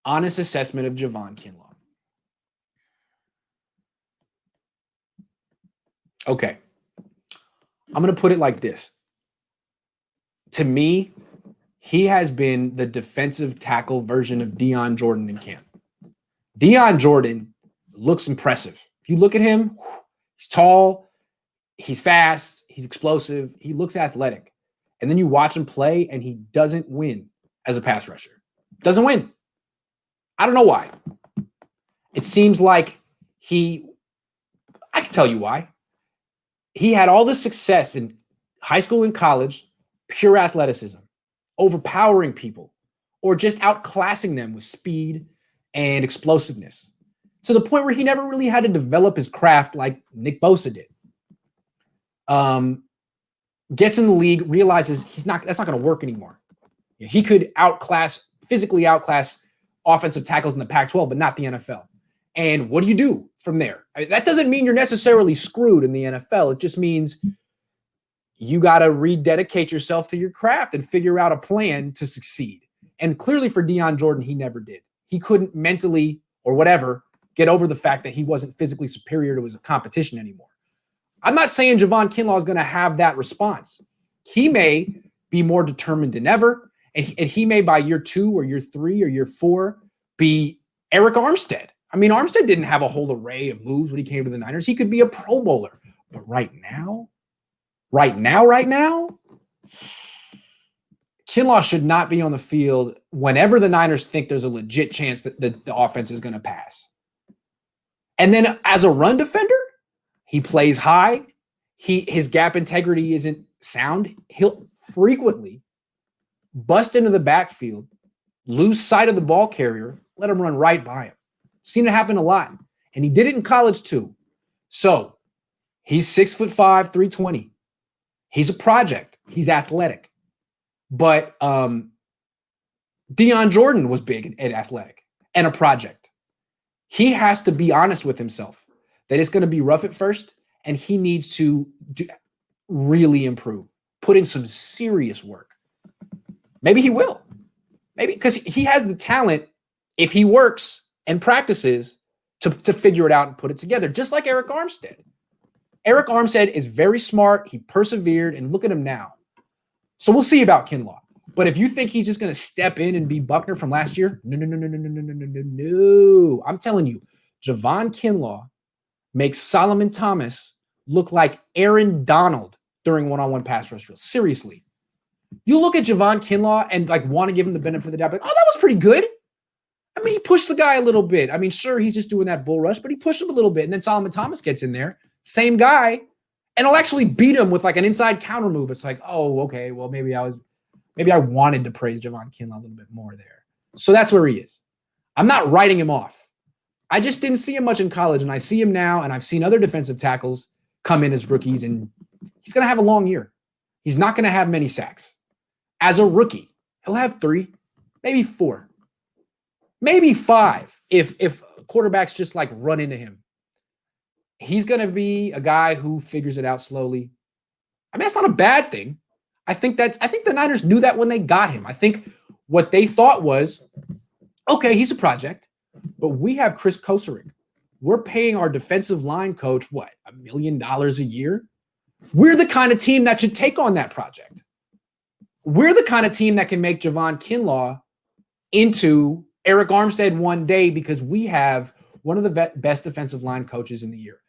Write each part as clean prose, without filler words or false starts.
honest assessment of Javon Kinlaw. Okay. I'm going to put it like this. To me, he has been the defensive tackle version of Deion Jordan in camp. Deion Jordan looks impressive. If you look at him, he's tall, he's fast, he's explosive, he looks athletic. And then you watch him play and he doesn't win as a pass rusher. Doesn't win. I don't know why. It seems like I can tell you why. He had all this success in high school and college, pure athleticism, overpowering people, or just outclassing them with speed and explosiveness, to the point where he never really had to develop his craft like Nick Bosa did. Gets in the league, realizes that's not going to work anymore. He could physically outclass offensive tackles in the Pac-12, but not the NFL. And what do you do from there? That doesn't mean you're necessarily screwed in the NFL. It just means you got to rededicate yourself to your craft and figure out a plan to succeed. And clearly for Deion Jordan, he never did. He couldn't mentally or whatever get over the fact that he wasn't physically superior to his competition anymore. I'm not saying Javon Kinlaw is going to have that response. He may be more determined than ever, and he may by year 2 or year 3 or year 4 be Eric Armstead. I mean, Armstead didn't have a whole array of moves when he came to the Niners. He could be a Pro Bowler. But right now, Kinlaw should not be on the field whenever the Niners think there's a legit chance that the offense is going to pass. And then as a run defender, he plays high. His gap integrity isn't sound. He'll frequently bust into the backfield, lose sight of the ball carrier, let him run right by him. Seen it happen a lot. And he did it in college too. So he's 6'5", 320. He's a project. He's athletic. But Deion Jordan was big and athletic and a project. He has to be honest with himself that it's going to be rough at first, and he needs to really improve, put in some serious work. Maybe he will. Maybe because he has the talent, if he works and practices, to figure it out and put it together, just like Eric Armstead. Eric Armstead is very smart. He persevered, and look at him now. So we'll see about Kinlaw. But if you think he's just going to step in and be Buckner from last year, no. I'm telling you, Javon Kinlaw makes Solomon Thomas look like Aaron Donald during one-on-one pass rush drills. Seriously. You look at Javon Kinlaw and want to give him the benefit of the doubt. Like, oh, that was pretty good. I mean, he pushed the guy a little bit. I mean, sure, he's just doing that bull rush, but he pushed him a little bit. And then Solomon Thomas gets in there, same guy, and he'll actually beat him with an inside counter move. It's like, oh, okay, well, maybe I wanted to praise Javon Kinlaw a little bit more there. So that's where he is. I'm not writing him off. I just didn't see him much in college, and I see him now, and I've seen other defensive tackles come in as rookies, and he's going to have a long year. He's not going to have many sacks. As a rookie, he'll have 3, maybe 4, maybe 5 if quarterbacks just run into him. He's going to be a guy who figures it out slowly. I mean, that's not a bad thing. I think the Niners knew that when they got him. I think what they thought was, okay, he's a project, but we have Chris Kosurik. We're paying our defensive line coach, $1 million a year? We're the kind of team that should take on that project. We're the kind of team that can make Javon Kinlaw into Eric Armstead one day because we have one of the best defensive line coaches in the year.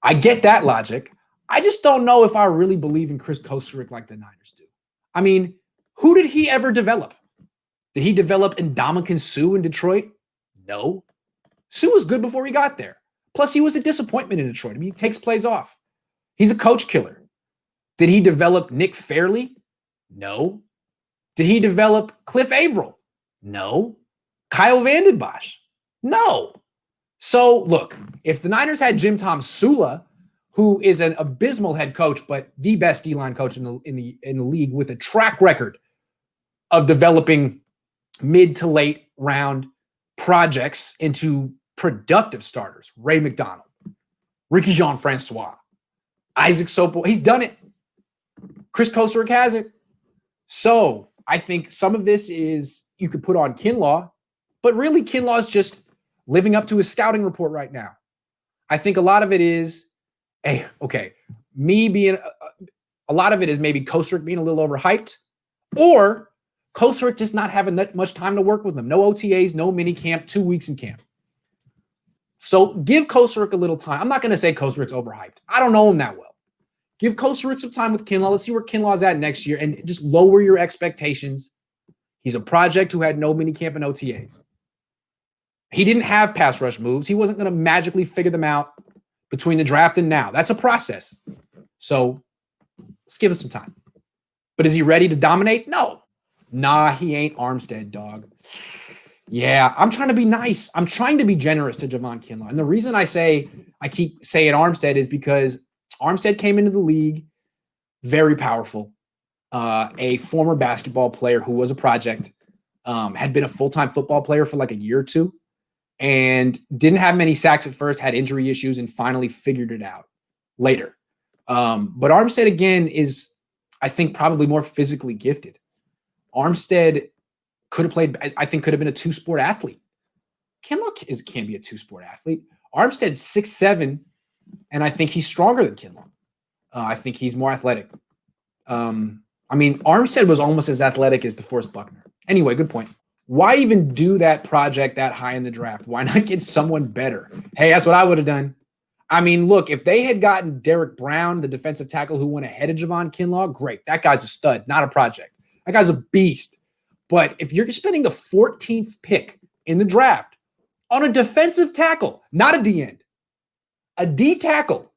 I get that logic. I just don't know if I really believe in Chris Kosurik like the Niners do. I mean, who did he ever develop? Did he develop Ndamukong Suh in Detroit? No. Suh was good before he got there. Plus, he was a disappointment in Detroit. I mean, he takes plays off. He's a coach killer. Did he develop Nick Fairley? No. Did he develop Cliff Averill? No. Kyle Vanden Bosch? No. So, look, if the Niners had Jim Tom Sula, who is an abysmal head coach, but the best D-line coach in the league with a track record of developing mid to late round projects into productive starters. Ray McDonald, Ricky Jean-Francois, Isaac Sopo. He's done it. Chris Kosurik has it. So I think some of this is you could put on Kinlaw. But really, Kinlaw is just living up to his scouting report right now. I think a lot of it is, a lot of it is maybe Kosterick being a little overhyped, or Kosterick just not having that much time to work with him. No OTAs, no mini camp, 2 weeks in camp. So give Kosterick a little time. I'm not going to say Kosterick's overhyped. I don't know him that well. Give Kosterick some time with Kinlaw. Let's see where Kinlaw's at next year, and just lower your expectations. He's a project who had no mini camp and OTAs. He didn't have pass rush moves. He wasn't going to magically figure them out between the draft and now. That's a process. So let's give him some time. But is he ready to dominate? No. Nah, he ain't Armstead, dog. Yeah, I'm trying to be nice. I'm trying to be generous to Javon Kinlaw. And the reason I keep saying Armstead is because Armstead came into the league very powerful. A former basketball player who was a project, had been a full-time football player for like a year or two, and didn't have many sacks at first, had injury issues, and finally figured it out later. But Armstead, again, is, I think, probably more physically gifted. Armstead could have played, I think, could have been a two-sport athlete. Kinlaw can't be a two-sport athlete. Armstead's 6'7", and I think he's stronger than Kinlaw. I think he's more athletic. Armstead was almost as athletic as DeForest Buckner. Anyway, good point. Why even do that project that high in the draft? Why not get someone better? Hey, that's what I would have done. Look, if they had gotten Derek Brown, the defensive tackle who went ahead of Javon Kinlaw, great. That guy's a stud, not a project. That guy's a beast. But if you're spending the 14th pick in the draft on a defensive tackle, not a D end, a D tackle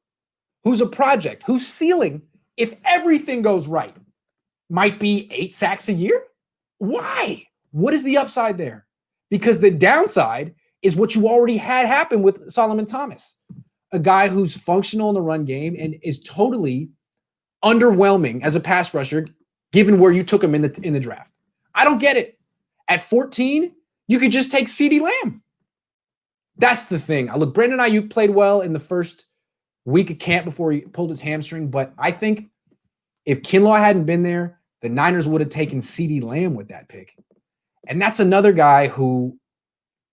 who's a project, whose ceiling, if everything goes right, might be 8 sacks a year? Why? What is the upside there? Because the downside is what you already had happen with Solomon Thomas, a guy who's functional in the run game and is totally underwhelming as a pass rusher, given where you took him in the draft. I don't get it. At 14, you could just take CeeDee Lamb. That's the thing. Look, Brandon Ayuk played well in the first week of camp before he pulled his hamstring, but I think if Kinlaw hadn't been there, the Niners would have taken CeeDee Lamb with that pick. And that's another guy who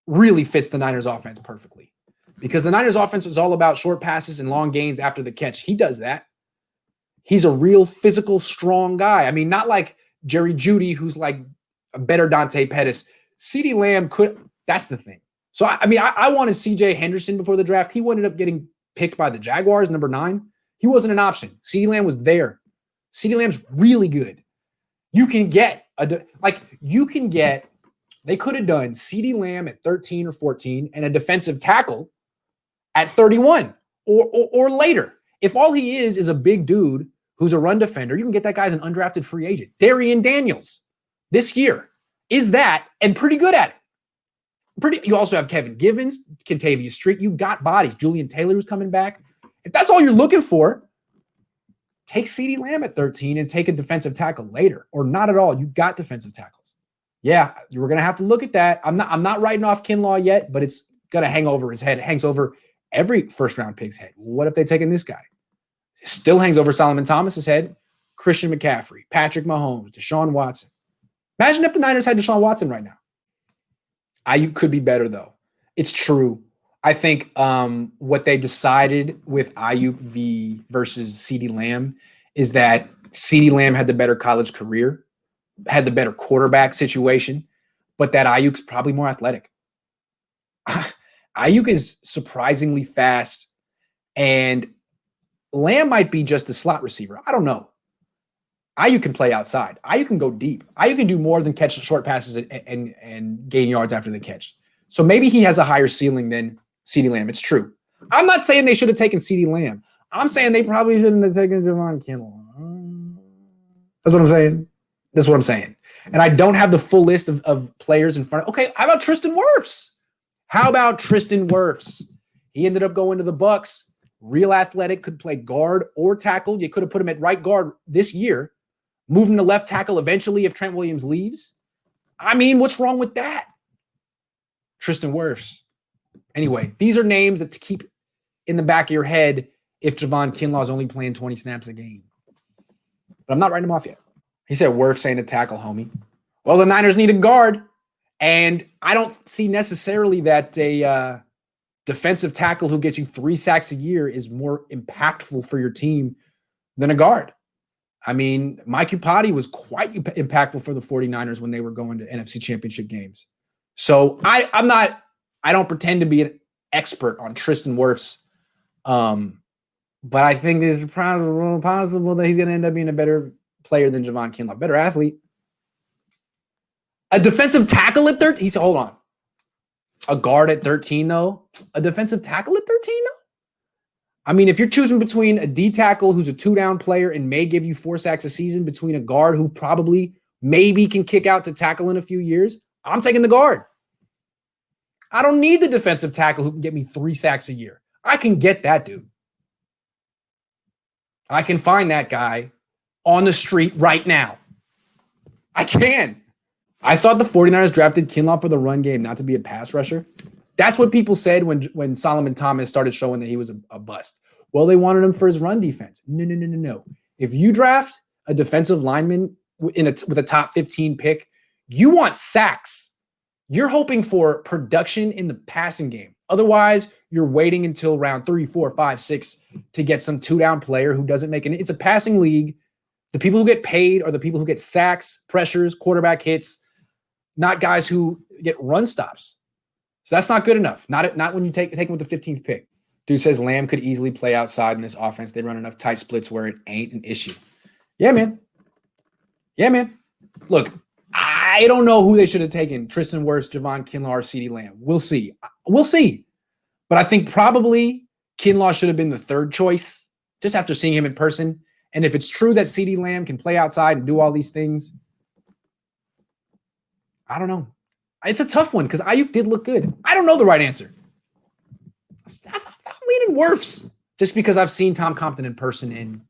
really fits the Niners offense perfectly, because the Niners offense is all about short passes and long gains after the catch. He does that. He's a real physical, strong guy. Not like Jerry Jeudy, who's like a better Dante Pettis. CeeDee Lamb could, that's the thing. So, I wanted CJ Henderson before the draft. He ended up getting picked by the Jaguars, number 9. He wasn't an option. CeeDee Lamb was there. CeeDee Lamb's really good. They could have done CeeDee Lamb at 13 or 14 and a defensive tackle at 31 or later. If all he is a big dude who's a run defender, you can get that guy as an undrafted free agent. Darian Daniels this year is that, and pretty good at it. You also have Kevin Givens, Kentavious Street. You got bodies. Julian Taylor who's coming back. If that's all you're looking for, take CeeDee Lamb at 13 and take a defensive tackle later, or not at all. You got defensive tackles. Yeah, you were going to have to look at that. I'm not writing off Kinlaw yet, but it's going to hang over his head. It hangs over every first-round pick's head. What if they taken this guy? It still hangs over Solomon Thomas's head. Christian McCaffrey, Patrick Mahomes, Deshaun Watson. Imagine if the Niners had Deshaun Watson right now. Ayuk could be better, though. It's true. I think what they decided with Ayuk versus CeeDee Lamb is that CeeDee Lamb had the better college career, had the better quarterback situation, but that Ayuk's probably more athletic. Ayuk is surprisingly fast, and Lamb might be just a slot receiver. I don't know. Ayuk can play outside. Ayuk can go deep. Ayuk can do more than catch short passes and gain yards after the catch. So maybe he has a higher ceiling than CeeDee Lamb. It's true. I'm not saying they should have taken CeeDee Lamb. I'm saying they probably shouldn't have taken Javon Kinlaw. That's what I'm saying. That's what I'm saying. And I don't have the full list of players in front. Okay, how about Tristan Wirfs? He ended up going to the Bucs. Real athletic, could play guard or tackle. You could have put him at right guard this year, moving to left tackle eventually if Trent Williams leaves. What's wrong with that? Tristan Wirfs. Anyway, these are names that to keep in the back of your head if Javon Kinlaw is only playing 20 snaps a game. But I'm not writing him off yet. He said Wirfs ain't a tackle, homie. Well, the Niners need a guard, And I don't see necessarily that a defensive tackle who gets you 3 sacks a year is more impactful for your team than a guard. I mean, Mike Upati was quite impactful for the 49ers when they were going to NFC Championship games. So I don't pretend to be an expert on Tristan Wirfs, but I think it's probably possible that he's going to end up being a better player than Javon Kinlaw, better athlete. A defensive tackle at 13? He said, hold on. A guard at 13, though? A defensive tackle at 13, though? I mean, if you're choosing between a D tackle who's a 2-down player and may give you 4 sacks a season between a guard who probably maybe can kick out to tackle in a few years, I'm taking the guard. I don't need the defensive tackle who can get me 3 sacks a year. I can get that dude. I can find that guy on the street right now. I can. I thought the 49ers drafted Kinlaw for the run game, not to be a pass rusher. That's what people said when Solomon Thomas started showing that he was a bust. Well, they wanted him for his run defense. No. If you draft a defensive lineman with a top 15 pick, you want sacks. You're hoping for production in the passing game. Otherwise, you're waiting until round 3, 4, 5, 6 to get some 2-down player who doesn't make it's a passing league. The people who get paid are the people who get sacks, pressures, quarterback hits, not guys who get run stops. So that's not good enough. Not when you take him with the 15th pick. Dude says Lamb could easily play outside in this offense. They run enough tight splits where it ain't an issue. Yeah, man. Look, I don't know who they should have taken. Tristan Wirfs, Javon Kinlaw, or CeeDee Lamb. We'll see. But I think probably Kinlaw should have been the 3rd choice just after seeing him in person. And if it's true that CeeDee Lamb can play outside and do all these things, I don't know. It's a tough one because Ayuk did look good. I don't know the right answer. I'm leaning Wirfs just because I've seen Tom Compton in person, and